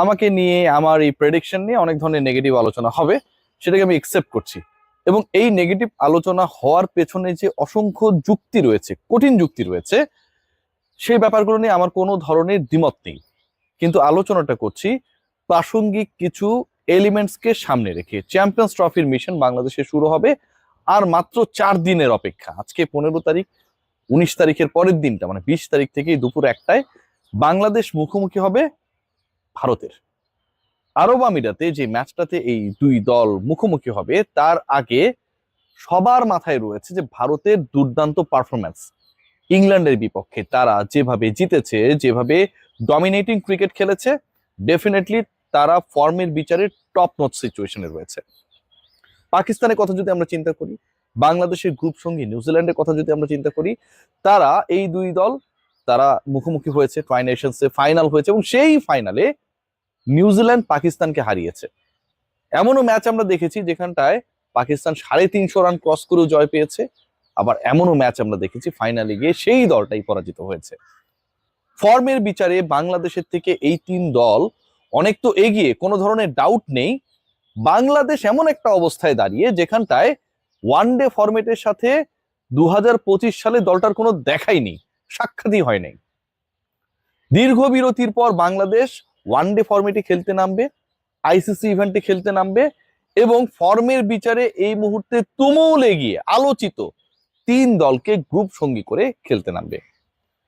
আমাকে নিয়ে আমার এই প্রেডিকশন নিয়ে অনেক ধরনের নেগেটিভ আলোচনা হবে, সেটাকে আমি একসেপ্ট করছি। এবং এই নেগেটিভ আলোচনা হওয়ার পেছনে যে অসংখ্য যুক্তি রয়েছে, কঠিন যুক্তি রয়েছে, সেই ব্যাপারগুলো নিয়ে আমার কোনো ধরনের দ্বিমত নেই। কিন্তু আলোচনাটা করছি প্রাসঙ্গিক কিছু এলিমেন্টসকে সামনে রেখে। চ্যাম্পিয়ন্স ট্রফির মিশন বাংলাদেশে শুরু হবে আর মাত্র 4 দিনের অপেক্ষা। আজকে 15 তারিখ, 19 তারিখের পরের দিনটা মানে 20 তারিখ থেকেই দুপুর 1টায় বাংলাদেশ মুখোমুখি হবে ভারতের। আরব আমিরাতে যে ম্যাচটাতে এই দুই দল মুখোমুখি হবে তার আগে সবার মাথায় রয়েছে যে ভারতের দুর্দান্ত পারফরম্যান্স ইংল্যান্ডের বিপক্ষে। তারা যেভাবে জিতেছে, যেভাবে ডমিনেটিং ক্রিকেট খেলেছে, ডেফিনেটলি তারা ফর্মের বিচারে টপ নচ সিচুয়েশনে রয়েছে। পাকিস্তানের কথা যদি আমরা চিন্তা করি, বাংলাদেশের গ্রুপ সঙ্গী নিউজিল্যান্ডের কথা যদি আমরা চিন্তা করি, তারা এই দুই দল তারা মুখোমুখি হয়েছে, ট্রাই নেশনসে ফাইনাল হয়েছে এবং সেই ফাইনালে নিউজিল্যান্ড পাকিস্তানকে হারিয়েছে। এমনও ম্যাচ আমরা দেখেছি যেখানটায় পাকিস্তান 350 রান ক্রস করেও জয় পেয়েছে। আবার এমনও ম্যাচ আমরা দেখেছি ফাইনালে গিয়ে সেই দলটাই পরাজিত হয়েছে। ফর্মের বিচারে বাংলাদেশের থেকে এই তিন দল অনেক তো এগিয়ে, কোনো ধরনের ডাউট নেই। বাংলাদেশ এমন একটা অবস্থায় দাঁড়িয়ে যেখানটায় ওয়ানডে ফরম্যাটের সাথে 2025 সালে দলটার কোনো দেখাই নেই, সাক্ষাৎই হয় নাই। দীর্ঘ বিরতির পর বাংলাদেশ ওয়ানডে ফরম্যাটে খেলতে নামবে, আইসিসি ইভেন্টে খেলতে নামবে এবং ফর্মের বিচারে এই মুহূর্তে তুমুল এগিয়ে আলোচিত তিন দলকে গ্রুপ সঙ্গী করে খেলতে নামবে।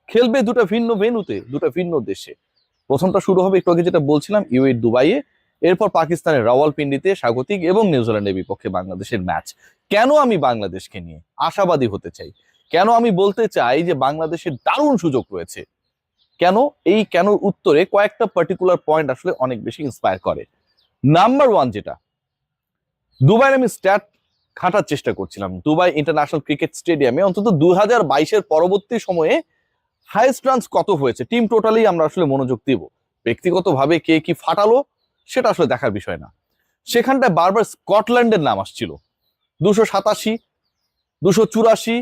খেলবে দুটা ভিন্ন ভেন্যুতে, দুটা ভিন্ন দেশে। প্রথমটা শুরু হবে একটু আগে যেটা বলছিলাম ইউএই দুবাইয়ে, এরপর পাকিস্তানের রাওয়ালপিন্ডিতে স্বাগতিক এবং নিউজিল্যান্ডের বিপক্ষে বাংলাদেশের ম্যাচ। কেন আমি বাংলাদেশকে নিয়ে আশাবাদী হতে চাই, কেন আমি বলতে চাই যে বাংলাদেশের দারুণ সুযোগ রয়েছে, কেন, এই কেন উত্তরে কয়েকটা পার্টিকুলার পয়েন্ট আসলে অনেক বেশি ইন্সপায়ার করে। নাম্বার ওয়ান, যেটা দুবাইয়ের আমি স্ট্যাট ঘাটার চেষ্টা করছিলাম, দুবাই ইন্টারন্যাশনাল ক্রিকেট স্টেডিয়ামে অন্তত 2022-এর পরবর্তী সময়ে হাইয়েস্ট রানস কত হয়েছে, টিম টোটালি আমরা আসলে মনোযোগ দিব। ব্যক্তিগতভাবে কে কি ফাটালো সেটা আসলে দেখার বিষয় না। সেখানটায় বারবার স্কটল্যান্ডের নাম আসছিল, 287, 284,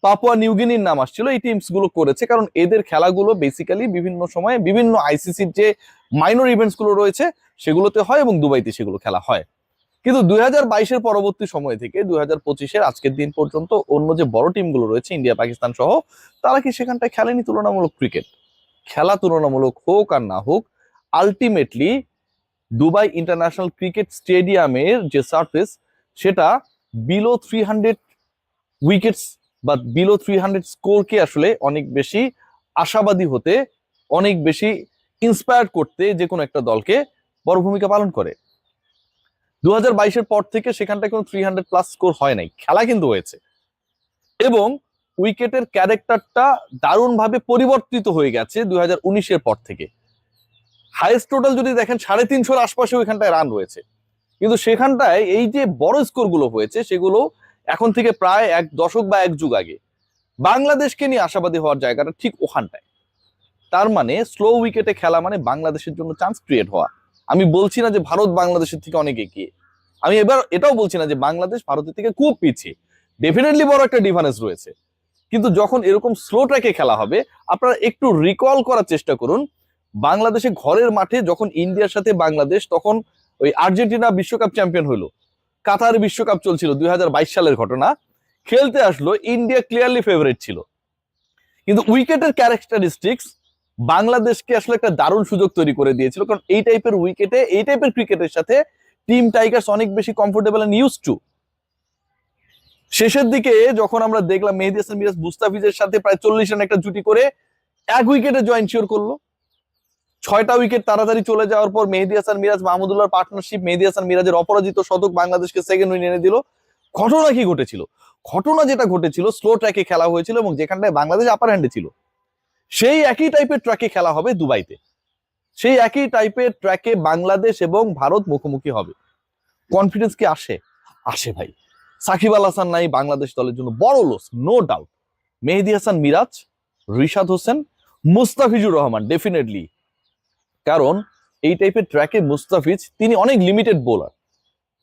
পাপুয়া নিউগিনির নাম আসছিল। এই টিমস গুলো করেছে কারণ এদের খেলাগুলো বেসিক্যালি বিভিন্ন সময়ে বিভিন্ন আইসিসির যে মাইনর ইভেন্টস গুলো রয়েছে সেগুলোতে হয় এবং দুবাইতে সেগুলো খেলা হয়। কিন্তু 2022-এর পরবর্তী সময় থেকে 2025-এর আজকের দিন পর্যন্ত অন্য যে বড় টিমগুলো রয়েছে ইন্ডিয়া, পাকিস্তান সহ, তারা কি সেখানটায় খেলেনি তুলনামূলক ক্রিকেট? খেলা তুলনামূলক হোক আর না হোক, আলটিমেটলি দুবাই ইন্টারন্যাশনাল ক্রিকেট স্টেডিয়ামের যে সার্ফেস সেটা বিলো 300 উইকেটস বা বিলো 300 স্কোরকে আসলে অনেক বেশি আশাবাদী হতে, অনেক বেশি ইন্সপায়ার করতে যে কোনো একটা দলকে বড় ভূমিকা পালন করে। 2022-এর পর থেকে সেখানটায় কোনো 300+ স্কোর হয় নাই, খেলা কিন্তু হয়েছে এবং উইকেটের ক্যারেক্টারটা দারুণভাবে পরিবর্তিত হয়ে গেছে 2019-এর পর থেকে। হাইয়েস্ট টোটাল যদি দেখেন 350-র আশপাশে ওইখানটায় রান রয়েছে, কিন্তু সেখানটায় এই যে বড় স্কোর গুলো হয়েছে সেগুলো এখন থেকে প্রায় 1 দশক বা 1 যুগ আগে। বাংলাদেশকে নিয়ে আশাবাদী হওয়ার জায়গাটা ঠিক ওখানটায়। তার মানে স্লো উইকেটে খেলা মানে বাংলাদেশের জন্য চান্স ক্রিয়েট হওয়া। আমি বলছি না যে ভারত বাংলাদেশের থেকে অনেক এগিয়ে, আমি এবার এটাও বলছি না যে বাংলাদেশ ভারতের থেকে খুব পিছিয়ে। ডেফিনেটলি বড় একটা ডিফারেন্স রয়েছে, কিন্তু যখন এরকম স্লো ট্র্যাকে খেলা হবে, আপনারা একটু রিকল করার চেষ্টা করুন বাংলাদেশে ঘরের মাঠে যখন ইন্ডিয়ার সাথে বাংলাদেশ, তখন ওই আর্জেন্টিনা বিশ্বকাপ চ্যাম্পিয়ন হলো, কাতার বিশ্বকাপ চলছিল 2022 সালের ঘটনা, খেলতে আসলো, ইন্ডিয়া ক্লিয়ারলি ফেভারিট ছিল, কিন্তু উইকেটের ক্যারেক্টারিস্টিক্স বাংলাদেশকে আসলে একটা দারুণ সুযোগ তৈরি করে দিয়েছিল। কারণ এই টাইপের উইকেটে, এই টাইপের ক্রিকেটের সাথে টিম টাইগার্স অনেক বেশি কমফোর্টেবল এন্ড ইউজড টু। শেষের দিকে যখন আমরা দেখলাম মেহেদী হাসান মিরাজ মুস্তাফিজের সাথে প্রায় 40 রান একটা জুটি করে 1 উইকেটে জয় এনশিওর করলো, 6টা উইকেট তাড়াতাড়ি চলে যাওয়ার পর মেহেদী হাসান মিরাজ মাহমুদুল্লাহর পার্টনারশিপ, মেহেদী হাসান মিরাজের অপরাজিত শতক বাংলাদেশকে সেকেন্ড উইন এনে দিল। ঘটনা কি ঘটেছিল? ঘটনা যেটা ঘটেছিল, স্লো ট্র্যাকে খেলা হয়েছিল এবং যেখানটায় বাংলাদেশ আপার হ্যান্ডে ছিল, সেই একই টাইপের ট্র্যাকে খেলা হবে দুবাইতে। সেই একই টাইপের ট্র্যাকে বাংলাদেশ এবং ভারত মুখোমুখি হবে। কনফিডেন্স কি আসে? আসে ভাই। সাকিব আল হাসান নাই বাংলাদেশ দলের জন্য বড় লস, নো ডাউট। মেহেদী হাসান মিরাজ, রিশাদ হোসেন, মুস্তাফিজুর রহমান ডেফিনেটলি, কারণ এই টাইপের ট্র্যাকে মুস্তাফিজ তিনি অনেক লিমিটেড বোলার,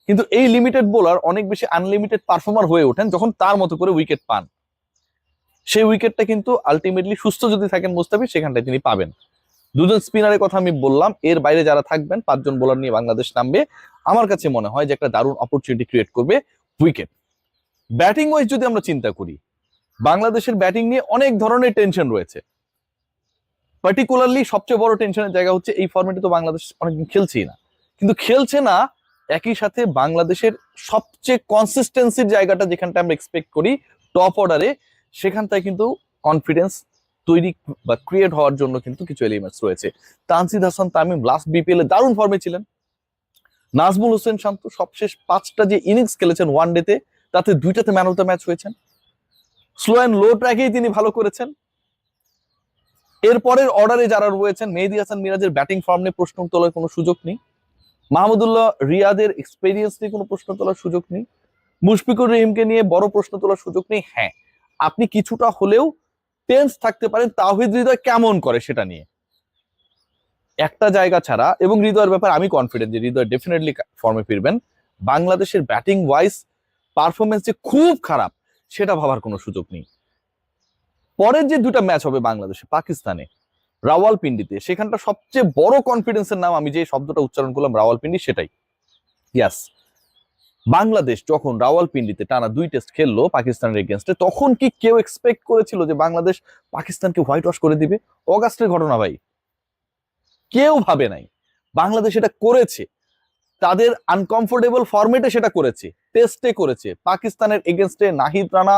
কিন্তু এই লিমিটেড বোলার অনেক বেশি আনলিমিটেড পারফর্মার হয়ে ওঠেন যখন তার মতো করে উইকেট পান। সেই উইকেটটা কিন্তু আলটিমেটলি সুস্থ যদি থাকেন মুস্তাফিজ সেখানটায় তিনি পাবেন। দুজন স্পিনারের কথা আমি বললাম, এর বাইরে যারা থাকবেন 5 জন বোলার নিয়ে বাংলাদেশ নামবে। আমার কাছে মনে হয় যে একটা দারুণ অপরচুনিটি ক্রিয়েট করবে উইকেট। ব্যাটিং ওয়াইজ যদি আমরা চিন্তা করি, বাংলাদেশের ব্যাটিং নিয়ে অনেক ধরনের টেনশন রয়েছে। পার্টিকুলারলি সবচেয়ে বড় টেনশনের জায়গা হচ্ছে এই ফরম্যাটে তো বাংলাদেশ অনেকদিন খেলছেই না, কিন্তু খেলছে না একই সাথে বাংলাদেশের সবচেয়ে কনসিস্টেন্সির জায়গাটা যেখানটা আমরা এক্সপেক্ট করি টপ অর্ডারে, সেখানটায় কিন্তু কনফিডেন্স তৈরি বা ক্রিয়েট হওয়ার জন্য কিন্তু কিছু এলিমেন্টস রয়েছে। তানজিদ হাসান তামিম লাস্ট বিপিএল এ দারুণ ফর্মে ছিলেন। নাজমুল হোসেন শান্ত সবশেষ 5টা যে ইনিংস খেলেছেন ওয়ানডেতে, তাতে 2টাতে ম্যান অফ দ্য ম্যাচ হয়েছেন। স্লো অ্যান্ড লো ট্র্যাকেই তিনি ভালো করেছেন। এরপরের অর্ডারে যারা রয়েছেন, মেহেদী হাসান মিরাজের ব্যাটিং ফর্ম নিয়ে প্রশ্ন তোলার কোনো সুযোগ নেই, মাহমুদুল্লাহ রিয়াদের এক্সপেরিয়েন্স নিয়ে কোনো প্রশ্ন তোলার সুযোগ নেই, মুশফিকুর রহিমকে নিয়ে বড় প্রশ্ন তোলার সুযোগ নেই। হ্যাঁ, আপনি কিছুটা হলেও টেন্স থাকতে পারেন তাওহিদ হৃদয় কেমন করে সেটা নিয়ে, একটা জায়গা ছাড়া। এবং হৃদয়ের ব্যাপারে আমি কনফিডেন্ট যে হৃদয় ডেফিনেটলি ফর্মে ফিরবেন। বাংলাদেশের ব্যাটিং ওয়াইজ পারফরমেন্স যে খুব খারাপ সেটা ভাবার কোনো সুযোগ নেই। পরের যে 2টা ম্যাচ হবে বাংলাদেশে পাকিস্তানে, রাওয়ালপিন্ডিতে, সেখানটা সবচেয়ে বড় কনফিডেন্সের নাম আমি যে শব্দটা উচ্চারণ করলাম রাওয়ালপিন্ডি, সেটাই। ইয়াস, বাংলাদেশ যখন রাওয়ালপিন্ডিতে টানা 2 টেস্ট খেললো পাকিস্তানের এগেনস্টে, তখন কি কেউ এক্সপেক্ট করেছিল যে বাংলাদেশ পাকিস্তানকে হোয়াইট ওয়াশ করে দিবে? অগাস্টের ঘটনা ভাই, কেউ ভাবে নাই। বাংলাদেশ এটা করেছে, তাদের আনকমফোর্টেবল ফরম্যাটে সেটা করেছে, টেস্টে করেছে। পাকিস্তানের এগেনস্টে নাহিদ রানা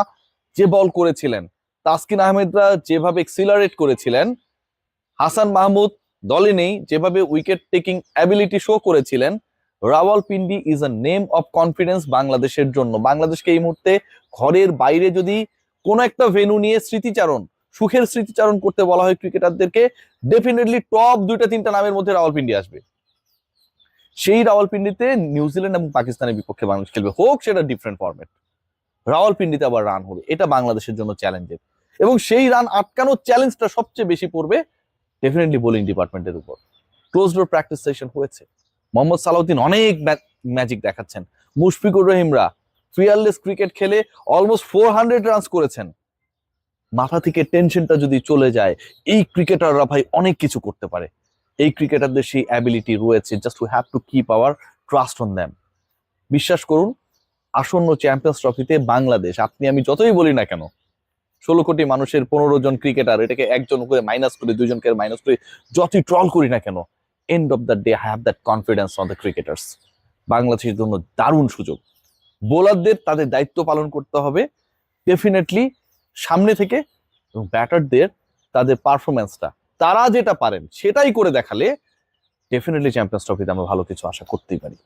যে বল করেছিলেন, তাসকিন আহমেদরা যেভাবে এক্সিলারেট করেছিলেন, হাসান মাহমুদ দলে নেই যেভাবে উইকেট টেকিং অ্যাবিলিটি শো করেছিলেন, Rawalpindi is a name of confidence বাংলাদেশের জন্য। বাংলাদেশকে এই মুহূর্তে ঘরের বাইরে যদি কোনো একটা ভেন্যু নিয়ে স্মৃতিচারণ, সুখের স্মৃতিচারণ করতে বলা হয় ক্রিকেটারদেরকে, ডেফিনেটলি টপ 2-3টা নামের মধ্যে রাওয়ালপিন্ডি আসবে। সেই রাওয়ালপিন্ডিতে নিউজিল্যান্ড এবং পাকিস্তানের বিপক্ষে বাংলাদেশ খেলবে, হোক সেটা ডিফারেন্ট ফরম্যাট, রাওয়ালপিন্ডিতে আবার রান হবে, এটা বাংলাদেশের জন্য চ্যালেঞ্জের। এবং সেই রান আটকানোর চ্যালেঞ্জটা সবচেয়ে বেশি পড়বে ডেফিনেটলি বোলিং ডিপার্টমেন্টের উপর। ক্লোজ ডোর প্র্যাকটিস সেশন হয়েছে, মোহাম্মদ সালাউদ্দিন অনেক ম্যাজিক দেখাচ্ছেন, মুশফিকুর রহিমরা ফিয়ারলেস ক্রিকেট খেলে অলমোস্ট 400 রানস করেছেন। মাথা থেকে টেনশনটা যদি চলে যায়, এই ক্রিকেটাররা ভাই অনেক কিছু করতে পারে। এই ক্রিকেটারদের সেই অ্যাবিলিটি রয়েছে, just we have to keep our trust on them. বিশ্বাস করুন, আসন্ন চ্যাম্পিয়ন্স ট্রফিতে বাংলাদেশ, আপনি আমি যতই বলি না কেন, 16 কোটি মানুষের 15 জন ক্রিকেটার, এটাকে একজন করে মাইনাস করে 2জনকে মাইনাস করে যতই ট্রল করি না কেন, end of the day I have that confidence on the cricketers. বাংলাদেশের জন্য দারুণ সুযোগ। বোলারদের তাদের দায়িত্ব পালন করতে হবে ডেফিনেটলি সামনে থেকে, এবং ব্যাটারদের তাদের পারফরমেন্সটা তারা যেটা পারেন সেটাই করে দেখালে ডেফিনেটলি চ্যাম্পিয়ন্স ট্রফিতে আমরা ভালো কিছু আশা করতেই পারি।